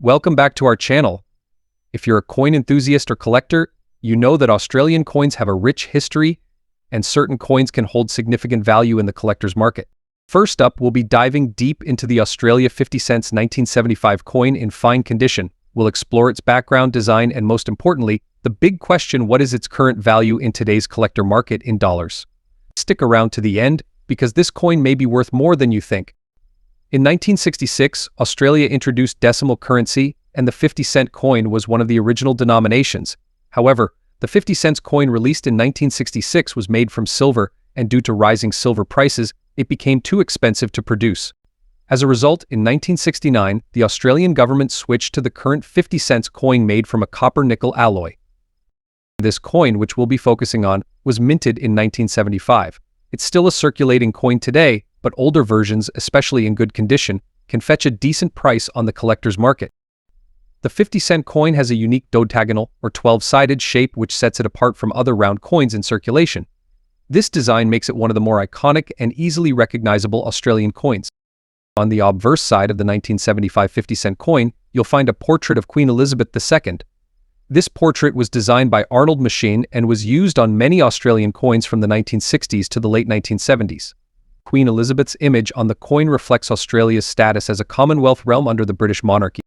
Welcome back to our channel. If you're a coin enthusiast or collector, you know that Australian coins have a rich history and certain coins can hold significant value in the collector's market. First up, we'll be diving deep into the Australia 50 cents 1975 coin in fine condition. We'll explore its background, design, and most importantly, the big question: what is its current value in today's collector market in dollars? Stick around to the end because this coin may be worth more than you think. In 1966, Australia introduced decimal currency, and the 50-cent coin was one of the original denominations. However, the 50 cents coin released in 1966 was made from silver, and due to rising silver prices, it became too expensive to produce. As a result, in 1969, the Australian government switched to the current 50 cents coin made from a copper-nickel alloy. This coin, which we'll be focusing on, was minted in 1975. It's still a circulating coin today, but older versions, especially in good condition, can fetch a decent price on the collector's market. The 50-cent coin has a unique dodecagonal, or 12-sided shape which sets it apart from other round coins in circulation. This design makes it one of the more iconic and easily recognizable Australian coins. On the obverse side of the 1975 50-cent coin, you'll find a portrait of Queen Elizabeth II. This portrait was designed by Arnold Machin and was used on many Australian coins from the 1960s to the late 1970s. Queen Elizabeth's image on the coin reflects Australia's status as a Commonwealth realm under the British monarchy.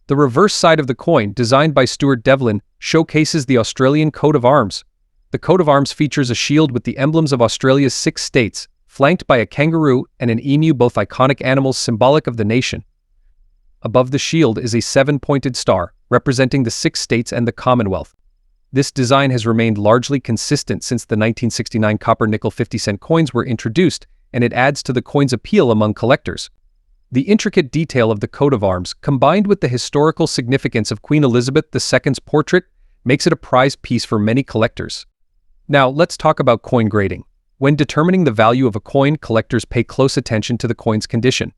The reverse side of the coin, designed by Stuart Devlin, showcases the Australian coat of arms. The coat of arms features a shield with the emblems of Australia's 6 states, flanked by a kangaroo and an emu, both iconic animals symbolic of the nation. Above the shield is a 7-pointed star, representing the 6 states and the Commonwealth. This design has remained largely consistent since the 1969 copper-nickel 50-cent coins were introduced, and it adds to the coin's appeal among collectors. The intricate detail of the coat of arms, combined with the historical significance of Queen Elizabeth II's portrait, makes it a prized piece for many collectors. Now, let's talk about coin grading. When determining the value of a coin, collectors pay close attention to the coin's condition.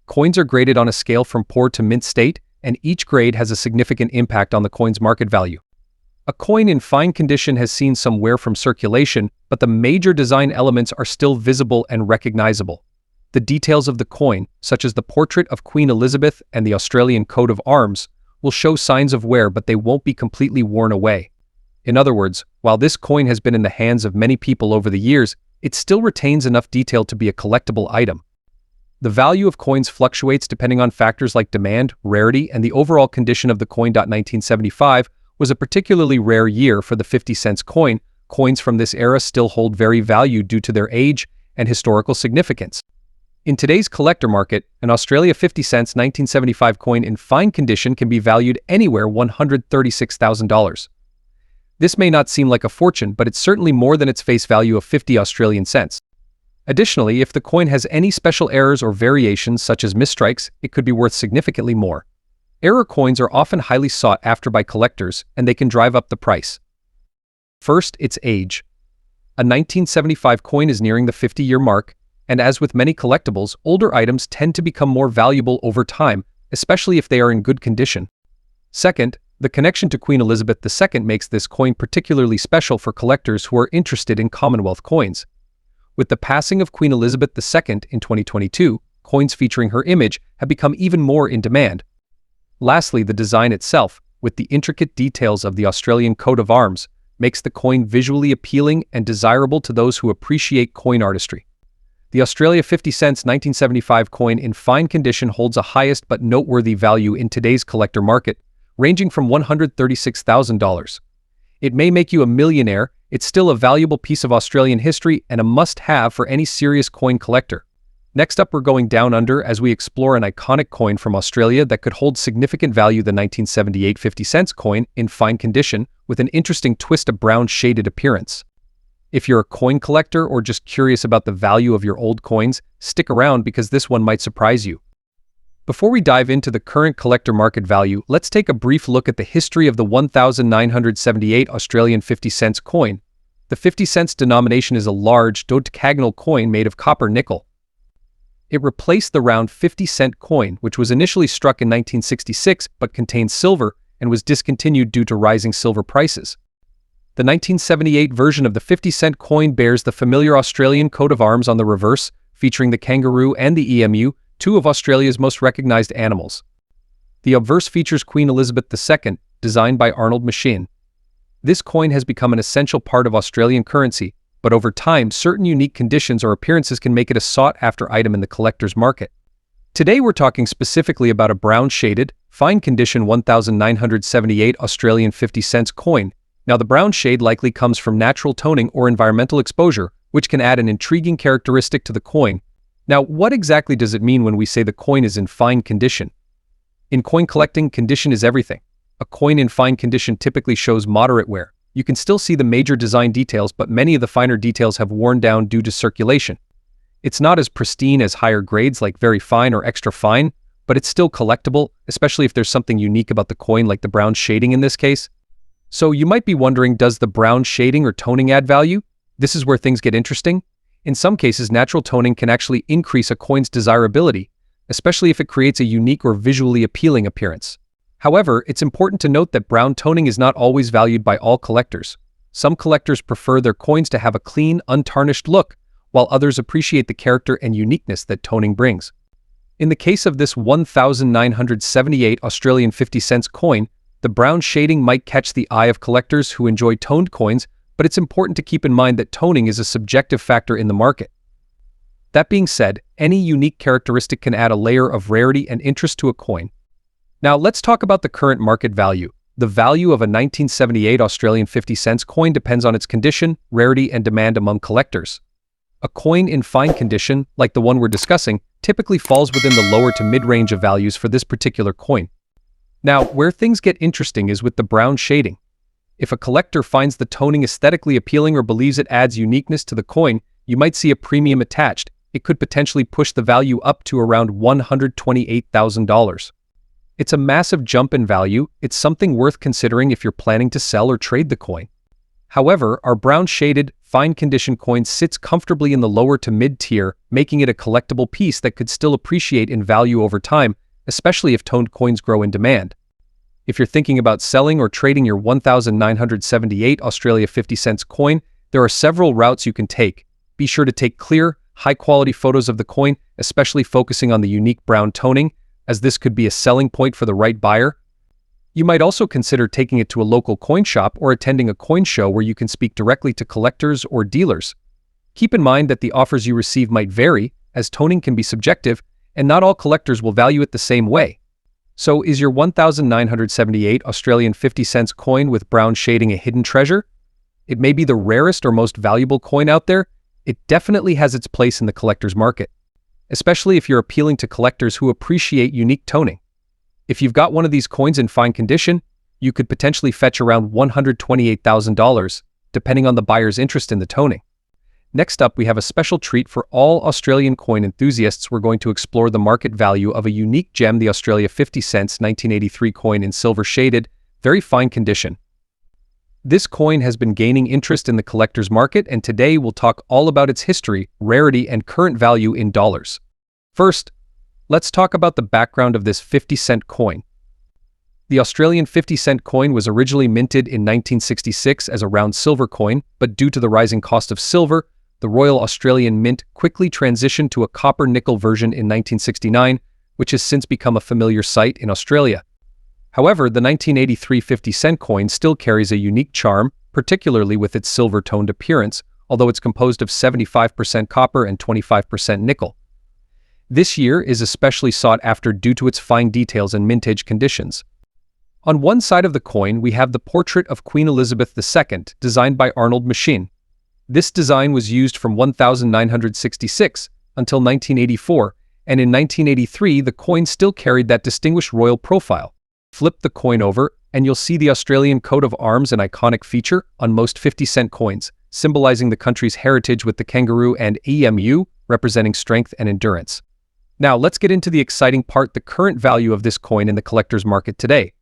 Coins are graded on a scale from poor to mint state, and each grade has a significant impact on the coin's market value. A coin in fine condition has seen some wear from circulation, but the major design elements are still visible and recognizable. The details of the coin, such as the portrait of Queen Elizabeth and the Australian coat of arms, will show signs of wear, but they won't be completely worn away. In other words, while this coin has been in the hands of many people over the years, it still retains enough detail to be a collectible item. The value of coins fluctuates depending on factors like demand, rarity, and the overall condition of the coin. 1975 was a particularly rare year for the 50 cents coin. Coins from this era still hold very value due to their age and historical significance. In today's collector market, an Australia 50 cents 1975 coin in fine condition can be valued anywhere $136,000. This may not seem like a fortune, but it's certainly more than its face value of 50 Australian cents. Additionally, if the coin has any special errors or variations such as misstrikes, it could be worth significantly more. Error coins are often highly sought after by collectors, and they can drive up the price. First, its age. A 1975 coin is nearing the 50-year mark, and as with many collectibles, older items tend to become more valuable over time, especially if they are in good condition. Second, the connection to Queen Elizabeth II makes this coin particularly special for collectors who are interested in Commonwealth coins. With the passing of Queen Elizabeth II in 2022, coins featuring her image have become even more in demand. Lastly, the design itself, with the intricate details of the Australian coat of arms, makes the coin visually appealing and desirable to those who appreciate coin artistry. The Australia 50 cents 1975 coin in fine condition holds a highest but noteworthy value in today's collector market, ranging from $136,000. It may make you a millionaire. It's still a valuable piece of Australian history and a must-have for any serious coin collector. Next up, we're going down under as we explore an iconic coin from Australia that could hold significant value: the 1978 50 cents coin in fine condition with an interesting twist of brown shaded appearance. If you're a coin collector or just curious about the value of your old coins, stick around because this one might surprise you. Before we dive into the current collector market value, let's take a brief look at the history of the 1978 Australian 50 cents coin. The 50 cents denomination is a large, dodecagonal coin made of copper-nickel. It replaced the round 50-cent coin, which was initially struck in 1966 but contained silver and was discontinued due to rising silver prices. The 1978 version of the 50-cent coin bears the familiar Australian coat of arms on the reverse, featuring the kangaroo and the emu, two of Australia's most recognized animals. The obverse features Queen Elizabeth II, designed by Arnold Machine. This coin has become an essential part of Australian currency, but over time, certain unique conditions or appearances can make it a sought-after item in the collector's market. Today we're talking specifically about a brown-shaded, fine-condition 1978 Australian 50 cents coin. Now the brown shade likely comes from natural toning or environmental exposure, which can add an intriguing characteristic to the coin. Now, what exactly does it mean when we say the coin is in fine condition? In coin collecting, condition is everything. A coin in fine condition typically shows moderate wear. You can still see the major design details, but many of the finer details have worn down due to circulation. It's not as pristine as higher grades like very fine or extra fine, but it's still collectible, especially if there's something unique about the coin like the brown shading in this case. So you might be wondering, does the brown shading or toning add value? This is where things get interesting. In some cases, natural toning can actually increase a coin's desirability, especially if it creates a unique or visually appealing appearance. However, it's important to note that brown toning is not always valued by all collectors. Some collectors prefer their coins to have a clean, untarnished look, while others appreciate the character and uniqueness that toning brings. In the case of this 1978 Australian 50 cents coin, the brown shading might catch the eye of collectors who enjoy toned coins, but it's important to keep in mind that toning is a subjective factor in the market. That being said, any unique characteristic can add a layer of rarity and interest to a coin. Now let's talk about the current market value. The value of a 1978 Australian 50 cents coin depends on its condition, rarity, and demand among collectors. A coin in fine condition, like the one we're discussing, typically falls within the lower to mid-range of values for this particular coin. Now, where things get interesting is with the brown shading. If a collector finds the toning aesthetically appealing or believes it adds uniqueness to the coin, you might see a premium attached. It could potentially push the value up to around $128,000. It's a massive jump in value. It's something worth considering if you're planning to sell or trade the coin. However, our brown-shaded, fine-condition coin sits comfortably in the lower to mid-tier, making it a collectible piece that could still appreciate in value over time, especially if toned coins grow in demand. If you're thinking about selling or trading your 1978 Australia 50 cents coin, there are several routes you can take. Be sure to take clear, high-quality photos of the coin, especially focusing on the unique brown toning, as this could be a selling point for the right buyer. You might also consider taking it to a local coin shop or attending a coin show where you can speak directly to collectors or dealers. Keep in mind that the offers you receive might vary, as toning can be subjective, and not all collectors will value it the same way. So is your 1978 Australian 50 cents coin with brown shading a hidden treasure? It may be the rarest or most valuable coin out there. It definitely has its place in the collector's market, especially if you're appealing to collectors who appreciate unique toning. If you've got one of these coins in fine condition, you could potentially fetch around $128,000, depending on the buyer's interest in the toning. Next up, we have a special treat for all Australian coin enthusiasts. We're going to explore the market value of a unique gem, the Australia 50 cents 1983 coin in silver-shaded, very fine condition. This coin has been gaining interest in the collector's market, and today we'll talk all about its history, rarity, and current value in dollars. First, let's talk about the background of this 50-cent coin. The Australian 50-cent coin was originally minted in 1966 as a round silver coin, but due to the rising cost of silver, the Royal Australian Mint quickly transitioned to a copper-nickel version in 1969, which has since become a familiar sight in Australia. However, the 1983 50-cent coin still carries a unique charm, particularly with its silver-toned appearance, although it's composed of 75% copper and 25% nickel. This year is especially sought after due to its fine details and mintage conditions. On one side of the coin, we have the portrait of Queen Elizabeth II, designed by Arnold Machine. This design was used from 1966 until 1984, and in 1983 the coin still carried that distinguished royal profile. Flip the coin over, and you'll see the Australian coat of arms, an iconic feature on most 50-cent coins, symbolizing the country's heritage with the kangaroo and EMU, representing strength and endurance. Now let's get into the exciting part, the current value of this coin in the collector's market today.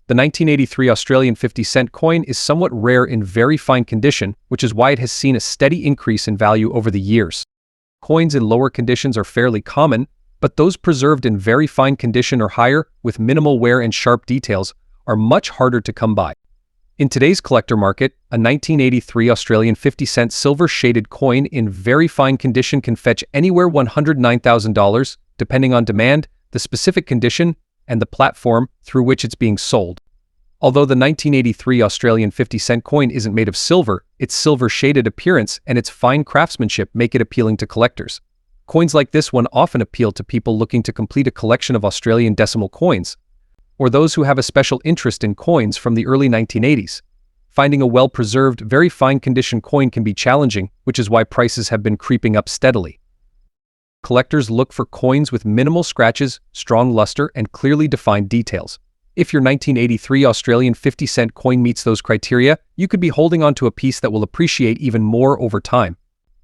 The 1983 Australian 50-cent coin is somewhat rare in very fine condition, which is why it has seen a steady increase in value over the years. Coins in lower conditions are fairly common, but those preserved in very fine condition or higher, with minimal wear and sharp details, are much harder to come by. In today's collector market, a 1983 Australian 50-cent silver-shaded coin in very fine condition can fetch anywhere $109,000, depending on demand, the specific condition, and the platform through which it's being sold. Although the 1983 Australian 50-cent coin isn't made of silver, its silver-shaded appearance and its fine craftsmanship make it appealing to collectors. Coins like this one often appeal to people looking to complete a collection of Australian decimal coins, or those who have a special interest in coins from the early 1980s. Finding a well-preserved, very fine-condition coin can be challenging, which is why prices have been creeping up steadily. Collectors look for coins with minimal scratches, strong luster, and clearly defined details. If your 1983 Australian 50-cent coin meets those criteria, you could be holding on to a piece that will appreciate even more over time.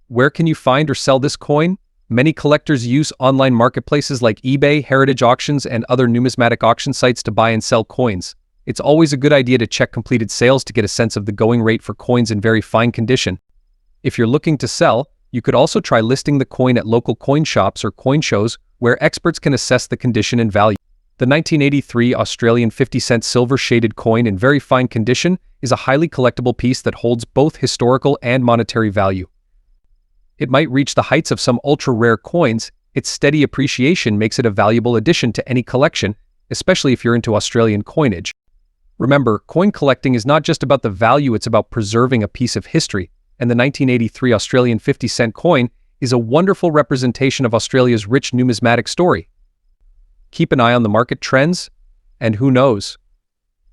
Where can you find or sell this coin? Many collectors use online marketplaces like eBay, heritage auctions, and other numismatic auction sites to buy and sell coins. It's always a good idea to check completed sales to get a sense of the going rate for coins in very fine condition. If you're looking to sell, you could also try listing the coin at local coin shops or coin shows where experts can assess the condition and value. The 1983 Australian 50-cent silver-shaded coin in very fine condition is a highly collectible piece that holds both historical and monetary value. It might reach the heights of some ultra-rare coins. Its steady appreciation makes it a valuable addition to any collection, especially if you're into Australian coinage. Remember, coin collecting is not just about the value, it's about preserving a piece of history, and the 1983 Australian 50-cent coin is a wonderful representation of Australia's rich numismatic story. Keep an eye on the market trends, and who knows,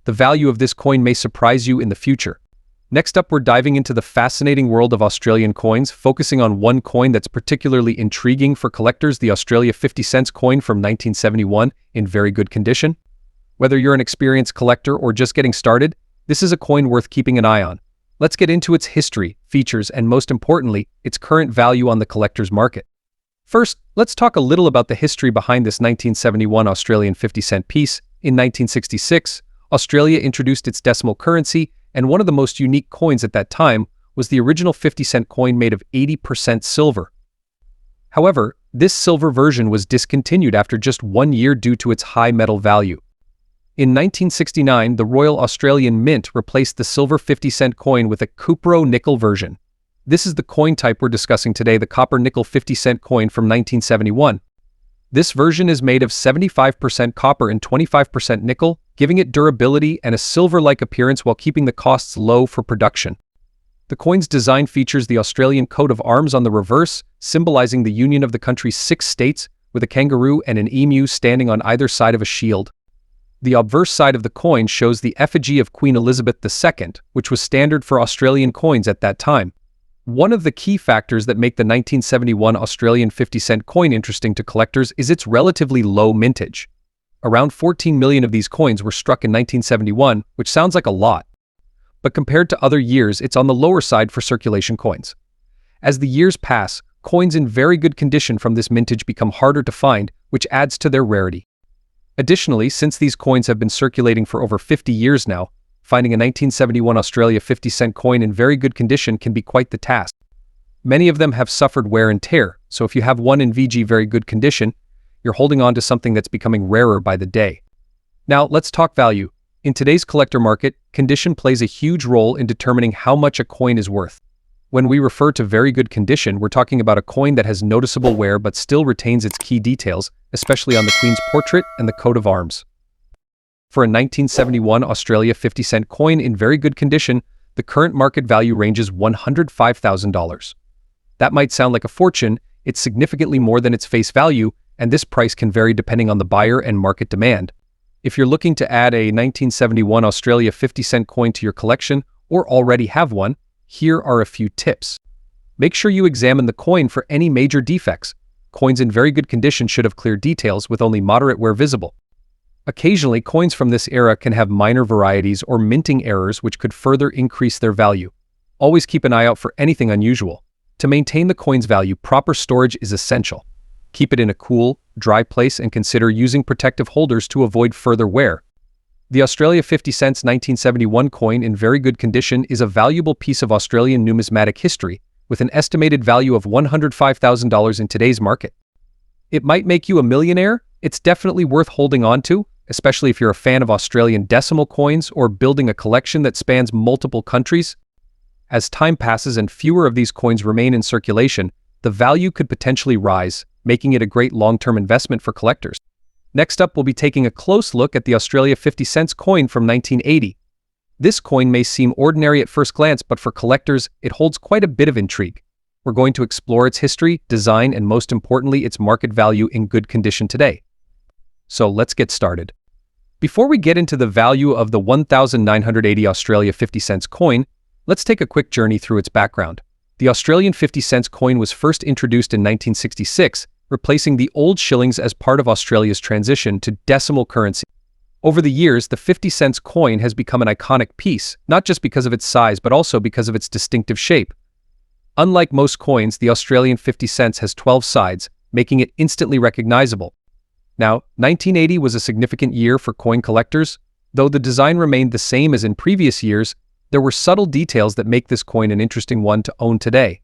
the value of this coin may surprise you in the future. Next up, we're diving into the fascinating world of Australian coins, focusing on one coin that's particularly intriguing for collectors, the Australia 50 cents coin from 1971 in very good condition. Whether you're an experienced collector or just getting started, this is a coin worth keeping an eye on. Let's get into its history, features, and most importantly, its current value on the collector's market. First, let's talk a little about the history behind this 1971 Australian 50-cent piece. In 1966, Australia introduced its decimal currency, and one of the most unique coins at that time was the original 50-cent coin made of 80% silver. However, this silver version was discontinued after just 1 year due to its high metal value. In 1969, the Royal Australian Mint replaced the silver 50-cent coin with a cupro-nickel version. This is the coin type we're discussing today, the copper-nickel 50-cent coin from 1971. This version is made of 75% copper and 25% nickel, giving it durability and a silver-like appearance while keeping the costs low for production. The coin's design features the Australian coat of arms on the reverse, symbolizing the union of the country's 6 states, with a kangaroo and an emu standing on either side of a shield. The obverse side of the coin shows the effigy of Queen Elizabeth II, which was standard for Australian coins at that time. One of the key factors that make the 1971 Australian 50-cent coin interesting to collectors is its relatively low mintage. Around 14 million of these coins were struck in 1971, which sounds like a lot. But compared to other years, it's on the lower side for circulation coins. As the years pass, coins in very good condition from this mintage become harder to find, which adds to their rarity. Additionally, since these coins have been circulating for over 50 years now, finding a 1971 Australia 50-cent coin in very good condition can be quite the task. Many of them have suffered wear and tear, so if you have one in VG very good condition, you're holding on to something that's becoming rarer by the day. Now, let's talk value. In today's collector market, condition plays a huge role in determining how much a coin is worth. When we refer to very good condition, we're talking about a coin that has noticeable wear but still retains its key details, especially on the Queen's portrait and the coat of arms. For a 1971 Australia 50-cent coin in very good condition, the current market value ranges $105,000. That might sound like a fortune, it's significantly more than its face value, and this price can vary depending on the buyer and market demand. If you're looking to add a 1971 Australia 50-cent coin to your collection or already have one, here are a few tips. Make sure you examine the coin for any major defects. Coins in very good condition should have clear details with only moderate wear visible. Occasionally, coins from this era can have minor varieties or minting errors which could further increase their value. Always keep an eye out for anything unusual. To maintain the coin's value, proper storage is essential. Keep it in a cool, dry place and consider using protective holders to avoid further wear. The Australia 50 cents 1971 coin in very good condition is a valuable piece of Australian numismatic history, with an estimated value of $105,000 in today's market. It might make you a millionaire. It's definitely worth holding on to, especially if you're a fan of Australian decimal coins or building a collection that spans multiple countries. As time passes and fewer of these coins remain in circulation, the value could potentially rise, making it a great long-term investment for collectors. Next up, we'll be taking a close look at the Australia 50 cents coin from 1980. This coin may seem ordinary at first glance, but for collectors, it holds quite a bit of intrigue. We're going to explore its history, design, and most importantly, its market value in good condition today. So let's get started. Before we get into the value of the 1,980 Australia 50 cents coin, let's take a quick journey through its background. The Australian 50 cents coin was first introduced in 1966, replacing the old shillings as part of Australia's transition to decimal currency. Over the years, the 50 cents coin has become an iconic piece, not just because of its size, but also because of its distinctive shape. Unlike most coins, the Australian 50 cents has 12 sides, making it instantly recognizable. Now, 1980 was a significant year for coin collectors. Though the design remained the same as in previous years, there were subtle details that make this coin an interesting one to own today.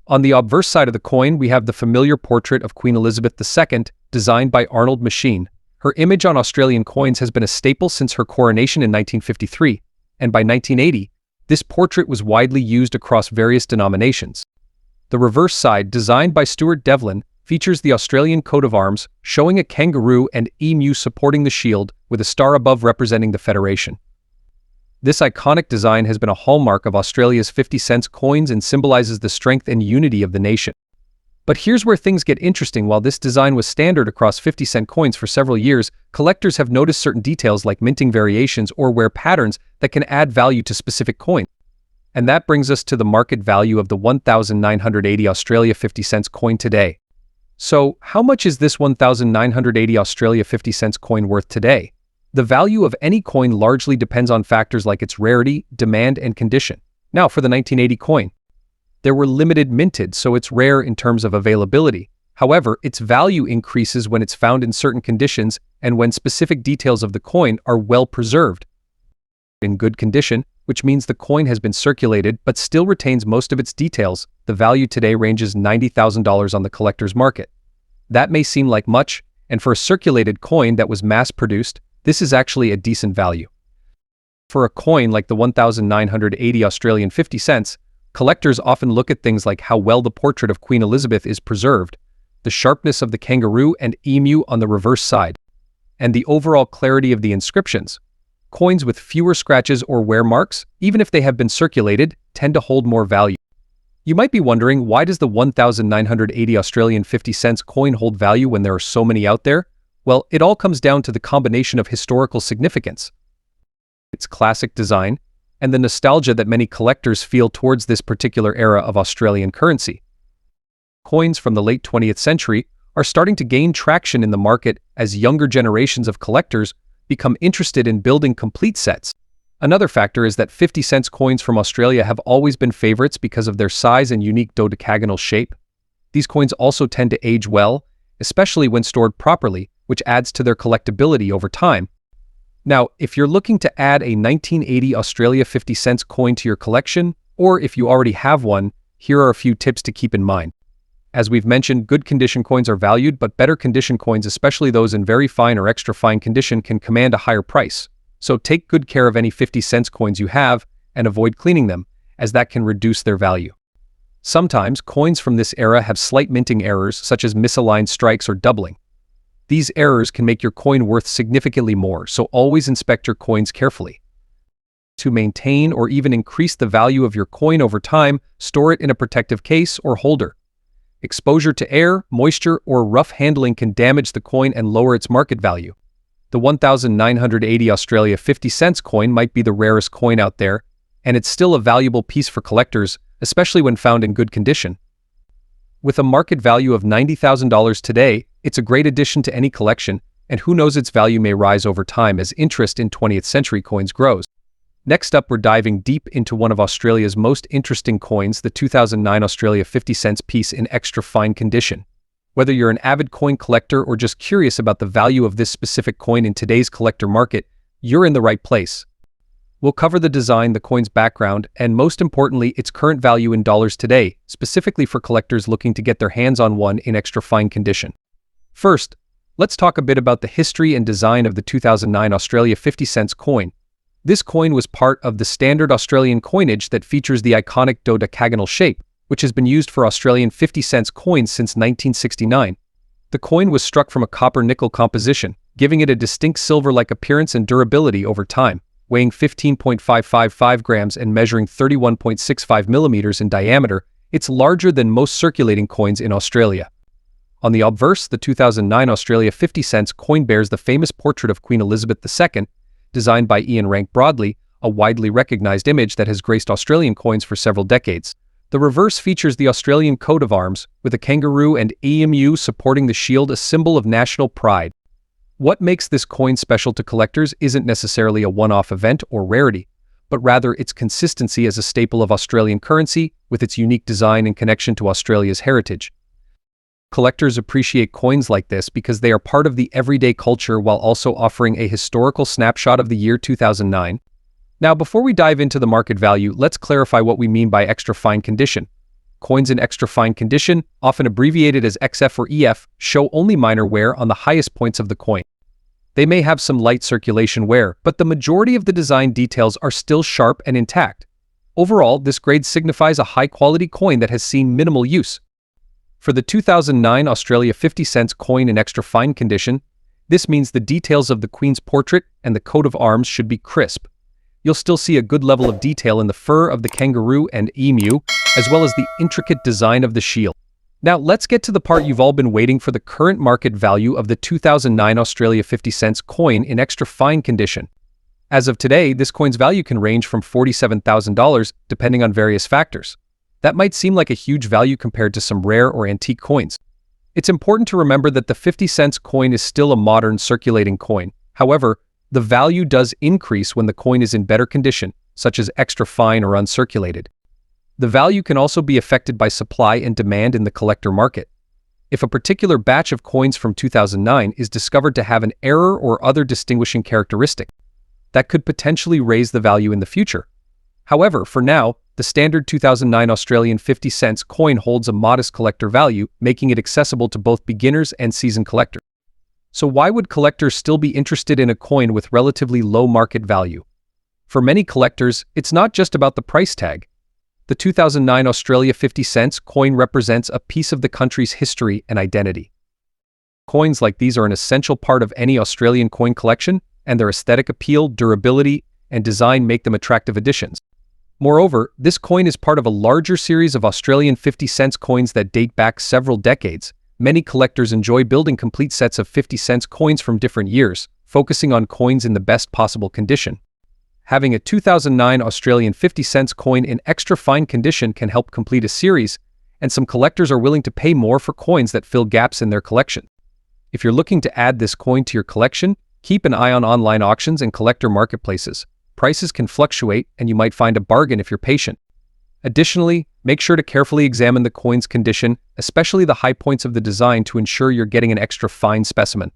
On the obverse side of the coin, we have the familiar portrait of Queen Elizabeth II, designed by Arnold Machin. Her image on Australian coins has been a staple since her coronation in 1953, and by 1980, this portrait was widely used across various denominations. The reverse side, designed by Stuart Devlin, features the Australian coat of arms, showing a kangaroo and emu supporting the shield, with a star above representing the Federation. This iconic design has been a hallmark of Australia's 50 cents coins and symbolizes the strength and unity of the nation. But here's where things get interesting. While this design was standard across 50 cent coins for several years, collectors have noticed certain details like minting variations or wear patterns that can add value to specific coins. And that brings us to the market value of the 1,980 Australia 50 cents coin today. So, how much is this 1,980 Australia 50 cents coin worth today? The value of any coin largely depends on factors like its rarity, demand, and condition. Now, for the 1980 coin. There were limited minted, so it's rare in terms of availability. However, its value increases when it's found in certain conditions and when specific details of the coin are well preserved. In good condition, which means the coin has been circulated but still retains most of its details, the value today ranges $90,000 on the collector's market. That may seem like much, and for a circulated coin that was mass-produced, this is actually a decent value. For a coin like the 1,980 Australian 50 cents, collectors often look at things like how well the portrait of Queen Elizabeth is preserved, the sharpness of the kangaroo and emu on the reverse side, and the overall clarity of the inscriptions. Coins with fewer scratches or wear marks, even if they have been circulated, tend to hold more value. You might be wondering, why does the 1,980 Australian 50 cents coin hold value when there are so many out there? Well, it all comes down to the combination of historical significance, its classic design, and the nostalgia that many collectors feel towards this particular era of Australian currency. Coins from the late 20th century are starting to gain traction in the market as younger generations of collectors become interested in building complete sets. Another factor is that 50 cents coins from Australia have always been favorites because of their size and unique dodecagonal shape. These coins also tend to age well, especially when stored properly, which adds to their collectability over time. Now, if you're looking to add a 1980 Australia 50 cents coin to your collection, or if you already have one, here are a few tips to keep in mind. As we've mentioned, good condition coins are valued, but better condition coins, especially those in very fine or extra fine condition, can command a higher price. So take good care of any 50 cents coins you have and avoid cleaning them, as that can reduce their value. Sometimes, coins from this era have slight minting errors, such as misaligned strikes or doubling. These errors can make your coin worth significantly more, so always inspect your coins carefully. To maintain or even increase the value of your coin over time, store it in a protective case or holder. Exposure to air, moisture, or rough handling can damage the coin and lower its market value. The 1,980 Australia 50 cents coin might be the rarest coin out there, and it's still a valuable piece for collectors, especially when found in good condition. With a market value of $90,000 today, it's a great addition to any collection, and who knows, its value may rise over time as interest in 20th century coins grows. Next up, we're diving deep into one of Australia's most interesting coins, the 2009 Australia 50 cents piece in extra fine condition. Whether you're an avid coin collector or just curious about the value of this specific coin in today's collector market, you're in the right place. We'll cover the design, the coin's background, and most importantly, its current value in dollars today, specifically for collectors looking to get their hands on one in extra fine condition. First, let's talk a bit about the history and design of the 2009 Australia 50 cents coin. This coin was part of the standard Australian coinage that features the iconic dodecagonal shape, which has been used for Australian 50 cents coins since 1969. The coin was struck from a copper-nickel composition, giving it a distinct silver-like appearance and durability over time. Weighing 15.555 grams and measuring 31.65 millimeters in diameter, it's larger than most circulating coins in Australia. On the obverse, the 2009 Australia 50 cents coin bears the famous portrait of Queen Elizabeth II, designed by Ian Rank Broadley, a widely recognized image that has graced Australian coins for several decades. The reverse features the Australian coat of arms, with a kangaroo and emu supporting the shield, a symbol of national pride. What makes this coin special to collectors isn't necessarily a one-off event or rarity, but rather its consistency as a staple of Australian currency, with its unique design and connection to Australia's heritage. Collectors appreciate coins like this because they are part of the everyday culture while also offering a historical snapshot of the year 2009. Now, before we dive into the market value, let's clarify what we mean by extra fine condition. Coins in extra fine condition, often abbreviated as XF or EF, show only minor wear on the highest points of the coin. They may have some light circulation wear, but the majority of the design details are still sharp and intact. Overall, this grade signifies a high-quality coin that has seen minimal use. For the 2009 Australia 50 cents coin in extra fine condition, this means the details of the Queen's portrait and the coat of arms should be crisp. You'll still see a good level of detail in the fur of the kangaroo and emu, as well as the intricate design of the shield. Now, let's get to the part you've all been waiting for: the current market value of the 2009 Australia 50 cents coin in extra fine condition. As of today, this coin's value can range from $47,000 depending on various factors. That might seem like a huge value compared to some rare or antique coins. It's important to remember that the 50 cents coin is still a modern circulating coin. However, the value does increase when the coin is in better condition, such as extra fine or uncirculated. The value can also be affected by supply and demand in the collector market. If a particular batch of coins from 2009 is discovered to have an error or other distinguishing characteristic, that could potentially raise the value in the future. However, for now, the standard 2009 Australian 50 cents coin holds a modest collector value, making it accessible to both beginners and seasoned collectors. So why would collectors still be interested in a coin with relatively low market value? For many collectors, it's not just about the price tag. The 2009 Australia 50 cents coin represents a piece of the country's history and identity. Coins like these are an essential part of any Australian coin collection, and their aesthetic appeal, durability, and design make them attractive additions. Moreover, this coin is part of a larger series of Australian 50 cents coins that date back several decades. Many collectors enjoy building complete sets of 50 cents coins from different years, focusing on coins in the best possible condition. Having a 2009 Australian 50 cents coin in extra fine condition can help complete a series, and some collectors are willing to pay more for coins that fill gaps in their collection. If you're looking to add this coin to your collection, keep an eye on online auctions and collector marketplaces. Prices can fluctuate, and you might find a bargain if you're patient. Additionally, make sure to carefully examine the coin's condition, especially the high points of the design, to ensure you're getting an extra fine specimen.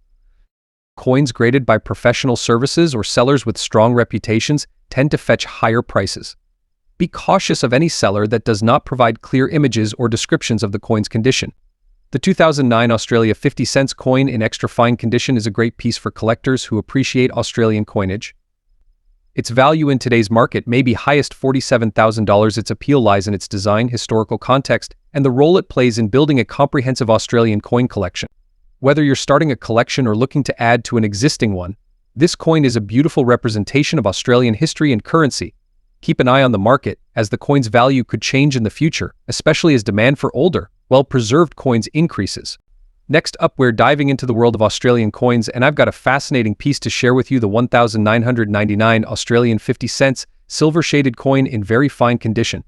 Coins graded by professional services or sellers with strong reputations tend to fetch higher prices. Be cautious of any seller that does not provide clear images or descriptions of the coin's condition. The 2009 Australia 50 cents coin in extra fine condition is a great piece for collectors who appreciate Australian coinage. Its value in today's market may be highest $47,000. Its appeal lies in its design, historical context, and the role it plays in building a comprehensive Australian coin collection. Whether you're starting a collection or looking to add to an existing one, this coin is a beautiful representation of Australian history and currency. Keep an eye on the market, as the coin's value could change in the future, especially as demand for older, well-preserved coins increases. Next up, we're diving into the world of Australian coins, and I've got a fascinating piece to share with you: the 1999 Australian 50 cents silver-shaded coin in very fine condition.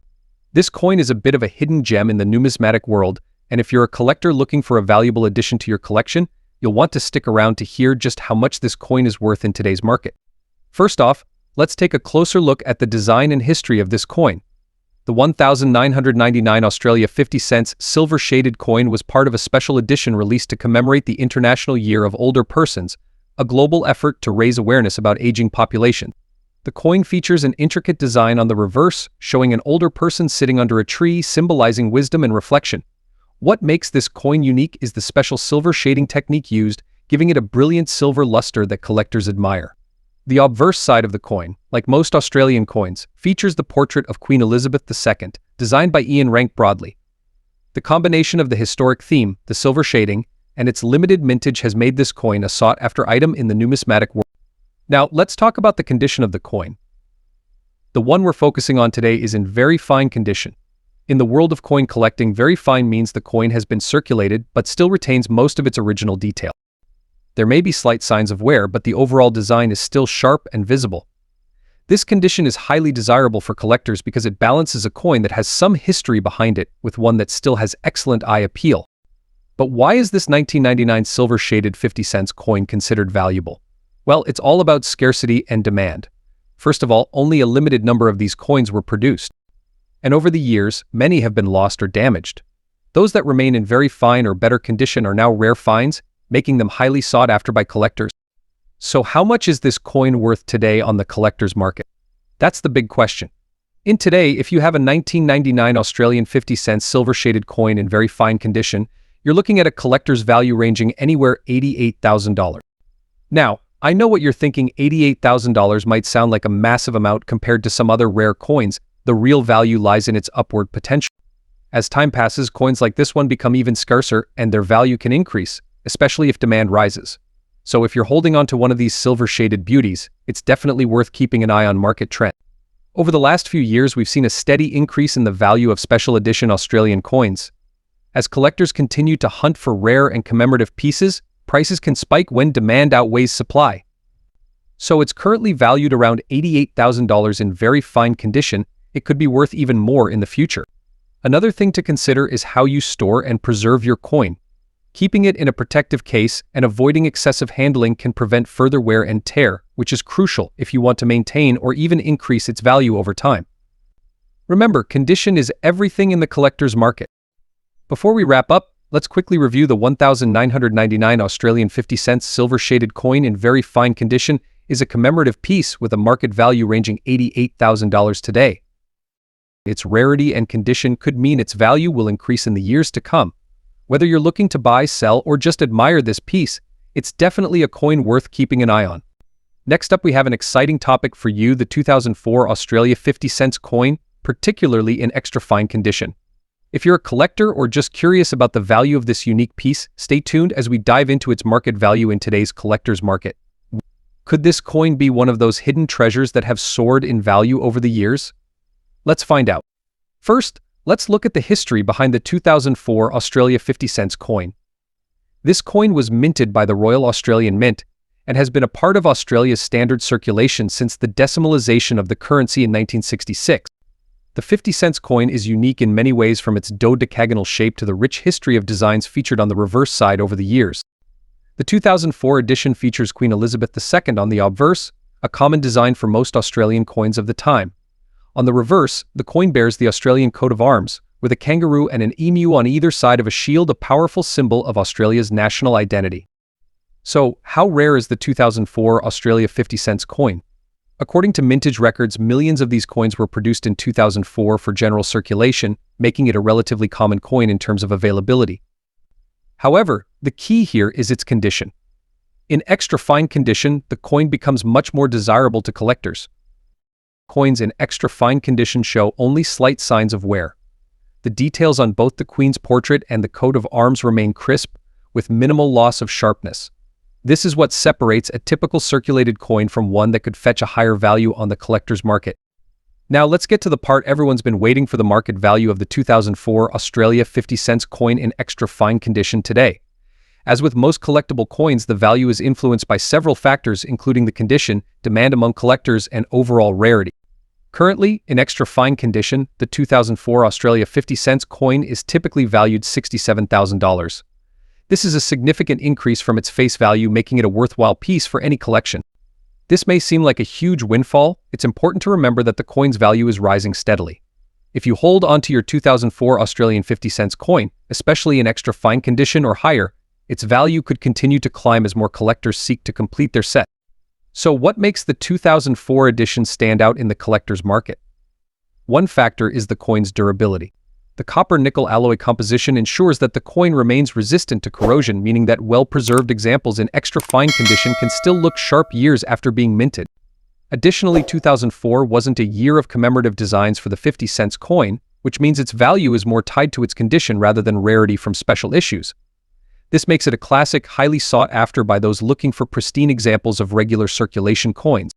This coin is a bit of a hidden gem in the numismatic world, and if you're a collector looking for a valuable addition to your collection, you'll want to stick around to hear just how much this coin is worth in today's market. First off, let's take a closer look at the design and history of this coin. The 1999 Australia 50 cents silver-shaded coin was part of a special edition released to commemorate the International Year of Older Persons, a global effort to raise awareness about aging population. The coin features an intricate design on the reverse, showing an older person sitting under a tree, symbolizing wisdom and reflection. What makes this coin unique is the special silver shading technique used, giving it a brilliant silver luster that collectors admire. The obverse side of the coin, like most Australian coins, features the portrait of Queen Elizabeth II, designed by Ian Rank Broadley. The combination of the historic theme, the silver shading, and its limited mintage has made this coin a sought-after item in the numismatic world. Now, let's talk about the condition of the coin. The one we're focusing on today is in very fine condition. In the world of coin collecting, very fine means the coin has been circulated but still retains most of its original detail. There may be slight signs of wear, but the overall design is still sharp and visible. This condition is highly desirable for collectors because it balances a coin that has some history behind it with one that still has excellent eye appeal. But why is this 1999 silver-shaded 50-cent coin considered valuable? Well, it's all about scarcity and demand. First of all, only a limited number of these coins were produced. And over the years, many have been lost or damaged. Those that remain in very fine or better condition are now rare finds, making them highly sought after by collectors. So how much is this coin worth today on the collector's market? That's the big question. In today, if you have a 1999 Australian 50-cent silver-shaded coin in very fine condition, you're looking at a collector's value ranging anywhere $88,000. Now, I know what you're thinking. $88,000 might sound like a massive amount compared to some other rare coins. The real value lies in its upward potential. As time passes, coins like this one become even scarcer and their value can increase, especially if demand rises. So if you're holding on to one of these silver-shaded beauties, it's definitely worth keeping an eye on market trend. Over the last few years, we've seen a steady increase in the value of special edition Australian coins. As collectors continue to hunt for rare and commemorative pieces, prices can spike when demand outweighs supply. So it's currently valued around $88,000 in very fine condition. It could be worth even more in the future. Another thing to consider is how you store and preserve your coin. Keeping it in a protective case and avoiding excessive handling can prevent further wear and tear, which is crucial if you want to maintain or even increase its value over time. Remember, condition is everything in the collector's market. Before we wrap up, let's quickly review the 1999 Australian 50-cent silver-shaded coin in very fine condition is a commemorative piece with a market value ranging $88,000 today. Its rarity and condition could mean its value will increase in the years to come. Whether you're looking to buy, sell, or just admire this piece, it's definitely a coin worth keeping an eye on. Next up, we have an exciting topic for you, the 2004 Australia 50-cent coin, particularly in extra fine condition. If you're a collector or just curious about the value of this unique piece, stay tuned as we dive into its market value in today's collector's market. Could this coin be one of those hidden treasures that have soared in value over the years? Let's find out. First, let's look at the history behind the 2004 Australia 50-cent coin. This coin was minted by the Royal Australian Mint and has been a part of Australia's standard circulation since the decimalisation of the currency in 1966. The 50-cent coin is unique in many ways, from its dodecagonal shape to the rich history of designs featured on the reverse side over the years. The 2004 edition features Queen Elizabeth II on the obverse, a common design for most Australian coins of the time. On the reverse, the coin bears the Australian coat of arms, with a kangaroo and an emu on either side of a shield, a powerful symbol of Australia's national identity. So, how rare is the 2004 Australia 50-cent coin? According to mintage records, millions of these coins were produced in 2004 for general circulation, making it a relatively common coin in terms of availability. However, the key here is its condition. In extra fine condition, the coin becomes much more desirable to collectors. Coins in extra fine condition show only slight signs of wear. The details on both the Queen's portrait and the coat of arms remain crisp, with minimal loss of sharpness. This is what separates a typical circulated coin from one that could fetch a higher value on the collector's market. Now let's get to the part everyone's been waiting for: the market value of the 2004 Australia 50-cent coin in extra fine condition today. As with most collectible coins, the value is influenced by several factors, including the condition, demand among collectors, and overall rarity. Currently, in extra fine condition, the 2004 Australia 50-cent coin is typically valued $67,000. This is a significant increase from its face value, making it a worthwhile piece for any collection. This may seem like a huge windfall. It's important to remember that the coin's value is rising steadily. If you hold onto your 2004 Australian 50-cent coin, especially in extra fine condition or higher, its value could continue to climb as more collectors seek to complete their set. So what makes the 2004 edition stand out in the collector's market? One factor is the coin's durability. The copper-nickel alloy composition ensures that the coin remains resistant to corrosion, meaning that well-preserved examples in extra fine condition can still look sharp years after being minted. Additionally, 2004 wasn't a year of commemorative designs for the 50-cent coin, which means its value is more tied to its condition rather than rarity from special issues. This makes it a classic, highly sought after by those looking for pristine examples of regular circulation coins.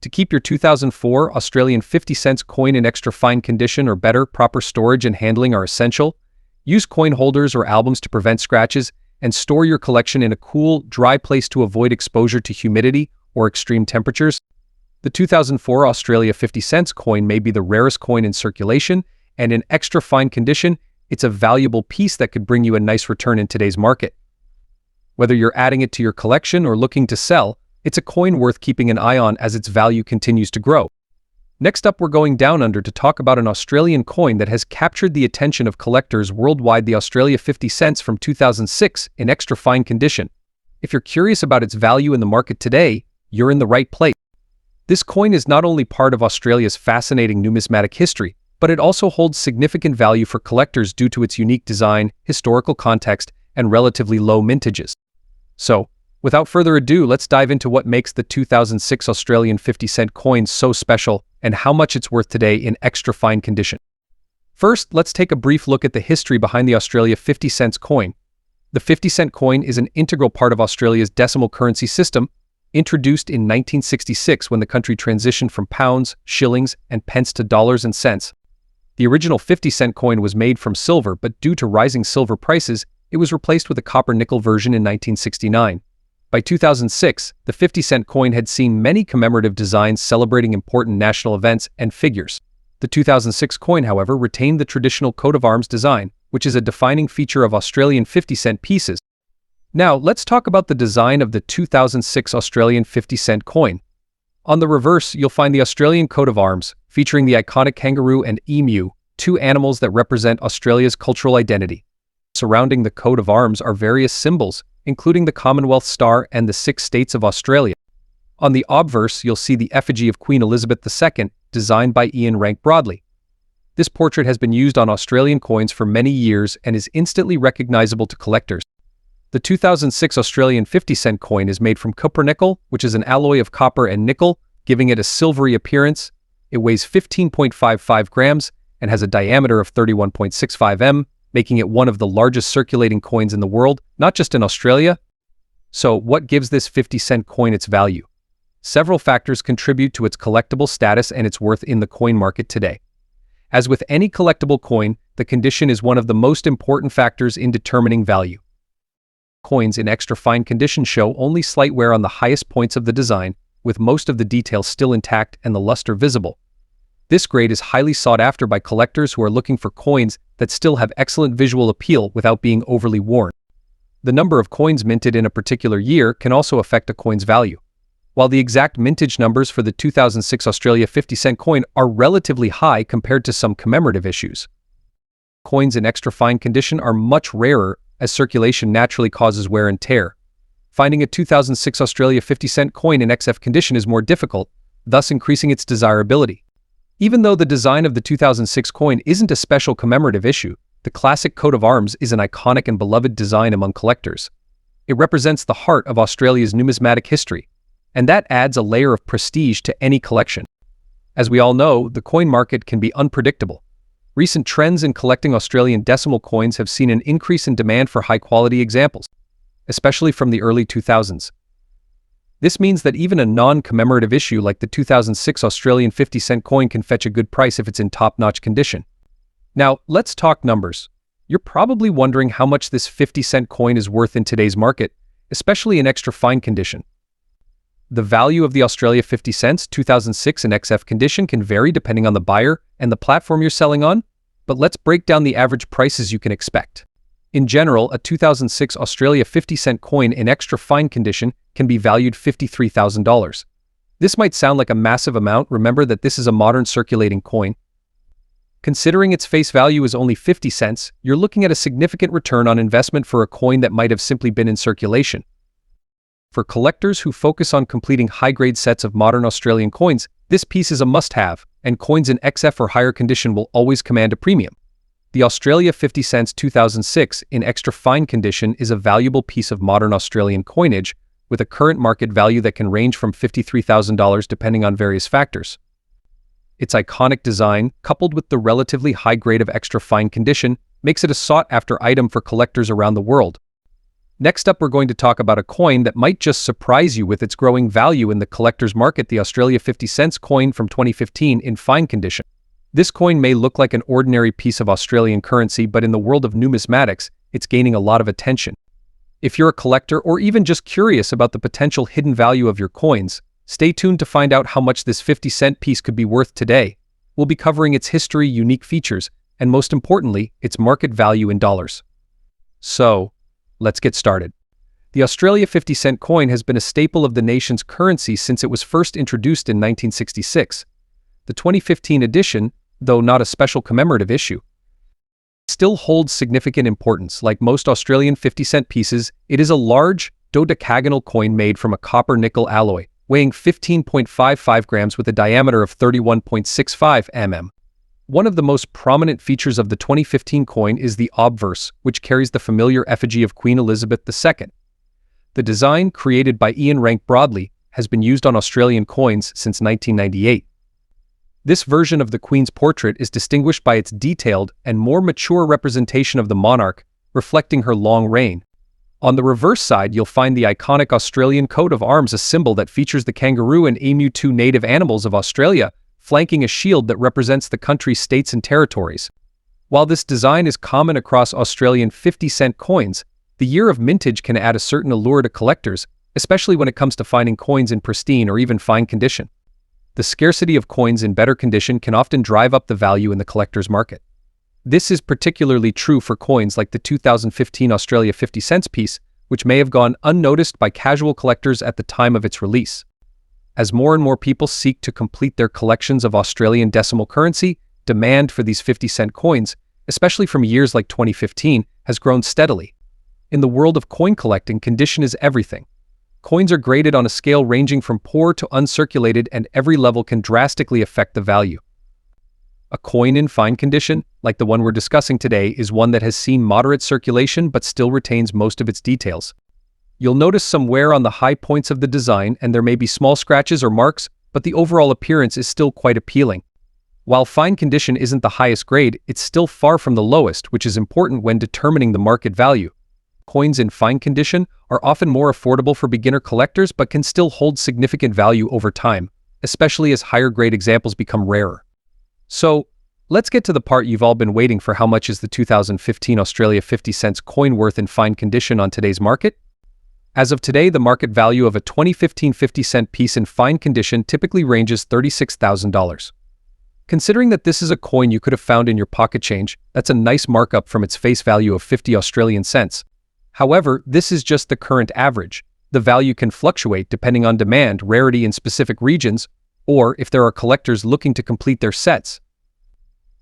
To keep your 2004 Australian 50 cents coin in extra fine condition or better, proper storage and handling are essential. Use coin holders or albums to prevent scratches, and store your collection in a cool, dry place to avoid exposure to humidity or extreme temperatures. The 2004 Australia 50 cents coin may be the rarest coin in circulation, and in extra fine condition, it's a valuable piece that could bring you a nice return in today's market. Whether you're adding it to your collection or looking to sell, it's a coin worth keeping an eye on as its value continues to grow. Next up, we're going down under to talk about an Australian coin that has captured the attention of collectors worldwide, the Australia 50 cents from 2006 in extra fine condition. If you're curious about its value in the market today, you're in the right place. This coin is not only part of Australia's fascinating numismatic history, but it also holds significant value for collectors due to its unique design, historical context, and relatively low mintages. So, without further ado, let's dive into what makes the 2006 Australian 50 cent coin so special and how much it's worth today in extra fine condition. First, let's take a brief look at the history behind the Australia 50 cents coin. The 50 cent coin is an integral part of Australia's decimal currency system, introduced in 1966 when the country transitioned from pounds, shillings, and pence to dollars and cents. The original 50 cent coin was made from silver, but due to rising silver prices, it was replaced with a copper-nickel version in 1969. By 2006, the 50 cent coin had seen many commemorative designs celebrating important national events and figures. The 2006 coin, however, retained the traditional coat of arms design, which is a defining feature of Australian 50 cent pieces. Now, let's talk about the design of the 2006 Australian 50 cent coin. On the reverse, you'll find the Australian coat of arms, featuring the iconic kangaroo and emu, two animals that represent Australia's cultural identity. Surrounding the coat of arms are various symbols, including the Commonwealth Star and the 6 states of Australia. On the obverse, you'll see the effigy of Queen Elizabeth II, designed by Ian Rank Broadley. This portrait has been used on Australian coins for many years and is instantly recognizable to collectors. The 2006 Australian 50 cent coin is made from copper-nickel, which is an alloy of copper and nickel, giving it a silvery appearance. It weighs 15.55 grams and has a diameter of 31.65 m, making it one of the largest circulating coins in the world, not just in Australia. So, what gives this 50 cent coin its value? Several factors contribute to its collectible status and its worth in the coin market today. As with any collectible coin, the condition is one of the most important factors in determining value. Coins in extra fine condition show only slight wear on the highest points of the design, with most of the details still intact and the luster visible. This grade is highly sought after by collectors who are looking for coins that still have excellent visual appeal without being overly worn. The number of coins minted in a particular year can also affect a coin's value. While the exact mintage numbers for the 2006 Australia 50 cent coin are relatively high compared to some commemorative issues, coins in extra fine condition are much rarer as circulation naturally causes wear and tear. Finding a 2006 Australia 50 cent coin in XF condition is more difficult, thus increasing its desirability. Even though the design of the 2006 coin isn't a special commemorative issue, the classic coat of arms is an iconic and beloved design among collectors. It represents the heart of Australia's numismatic history, and that adds a layer of prestige to any collection. As we all know, the coin market can be unpredictable. Recent trends in collecting Australian decimal coins have seen an increase in demand for high-quality examples, especially from the early 2000s. This means that even a non-commemorative issue like the 2006 Australian 50 cent coin can fetch a good price if it's in top-notch condition. Now, let's talk numbers. You're probably wondering how much this 50 cent coin is worth in today's market, especially in extra fine condition. The value of the Australia 50 cents 2006 in XF condition can vary depending on the buyer and the platform you're selling on, but let's break down the average prices you can expect. In general, a 2006 Australia 50 cent coin in extra fine condition can be valued $53,000. This might sound like a massive amount. Remember that this is a modern circulating coin. Considering its face value is only 50 cents, you're looking at a significant return on investment for a coin that might have simply been in circulation. For collectors who focus on completing high-grade sets of modern Australian coins, this piece is a must-have, and coins in XF or higher condition will always command a premium. The Australia 50 cents 2006 in extra fine condition is a valuable piece of modern Australian coinage, with a current market value that can range from $53,000 depending on various factors. Its iconic design, coupled with the relatively high grade of extra fine condition, makes it a sought-after item for collectors around the world. Next up, we're going to talk about a coin that might just surprise you with its growing value in the collector's market, the Australia 50 cents coin from 2015 in fine condition. This coin may look like an ordinary piece of Australian currency, but in the world of numismatics, it's gaining a lot of attention. If you're a collector or even just curious about the potential hidden value of your coins, stay tuned to find out how much this 50-cent piece could be worth today. We'll be covering its history, unique features, and most importantly, its market value in dollars. So, let's get started. The Australia 50 cent coin has been a staple of the nation's currency since it was first introduced in 1966. The 2015 edition, though not a special commemorative issue, still holds significant importance. Like most Australian 50-cent pieces, it is a large, dodecagonal coin made from a copper-nickel alloy, weighing 15.55 grams with a diameter of 31.65 mm. One of the most prominent features of the 2015 coin is the obverse, which carries the familiar effigy of Queen Elizabeth II. The design, created by Ian Rank Broadley, has been used on Australian coins since 1998. This version of the Queen's portrait is distinguished by its detailed and more mature representation of the monarch, reflecting her long reign. On the reverse side, you'll find the iconic Australian coat of arms, a symbol that features the kangaroo and emu, two native animals of Australia, flanking a shield that represents the country's states and territories. While this design is common across Australian 50-cent coins, the year of mintage can add a certain allure to collectors, especially when it comes to finding coins in pristine or even fine condition. The scarcity of coins in better condition can often drive up the value in the collector's market. This is particularly true for coins like the 2015 Australia 50 cents piece, which may have gone unnoticed by casual collectors at the time of its release. As more and more people seek to complete their collections of Australian decimal currency, demand for these 50-cent coins, especially from years like 2015, has grown steadily. In the world of coin collecting, condition is everything. Coins are graded on a scale ranging from poor to uncirculated, and every level can drastically affect the value. A coin in fine condition, like the one we're discussing today, is one that has seen moderate circulation but still retains most of its details. You'll notice some wear on the high points of the design, and there may be small scratches or marks, but the overall appearance is still quite appealing. While fine condition isn't the highest grade, it's still far from the lowest, which is important when determining the market value. Coins in fine condition are often more affordable for beginner collectors but can still hold significant value over time, especially as higher-grade examples become rarer. So, let's get to the part you've all been waiting for. How much is the 2015 Australia 50 cents coin worth in fine condition on today's market? As of today, the market value of a 2015 50-cent piece in fine condition typically ranges $36,000. Considering that this is a coin you could have found in your pocket change, that's a nice markup from its face value of 50 Australian cents. However, this is just the current average. The value can fluctuate depending on demand, rarity in specific regions, or if there are collectors looking to complete their sets.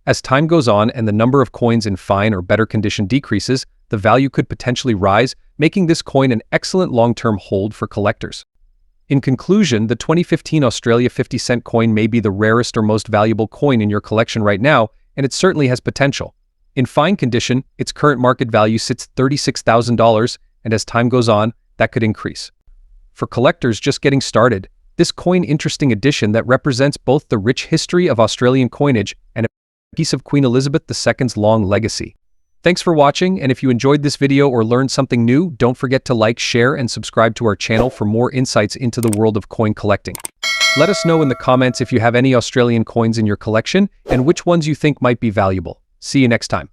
As time goes on and the number of coins in fine or better condition decreases, the value could potentially rise, making this coin an excellent long-term hold for collectors. In conclusion, the 2015 Australia 50 cent coin may be the rarest or most valuable coin in your collection right now, and it certainly has potential. In fine condition, its current market value sits $36,000, and as time goes on, that could increase. For collectors just getting started, this coin interesting addition that represents both the rich history of Australian coinage and a piece of Queen Elizabeth II's long legacy. Thanks for watching, and if you enjoyed this video or learned something new, don't forget to like, share, and subscribe to our channel for more insights into the world of coin collecting. Let us know in the comments if you have any Australian coins in your collection and which ones you think might be valuable. See you next time.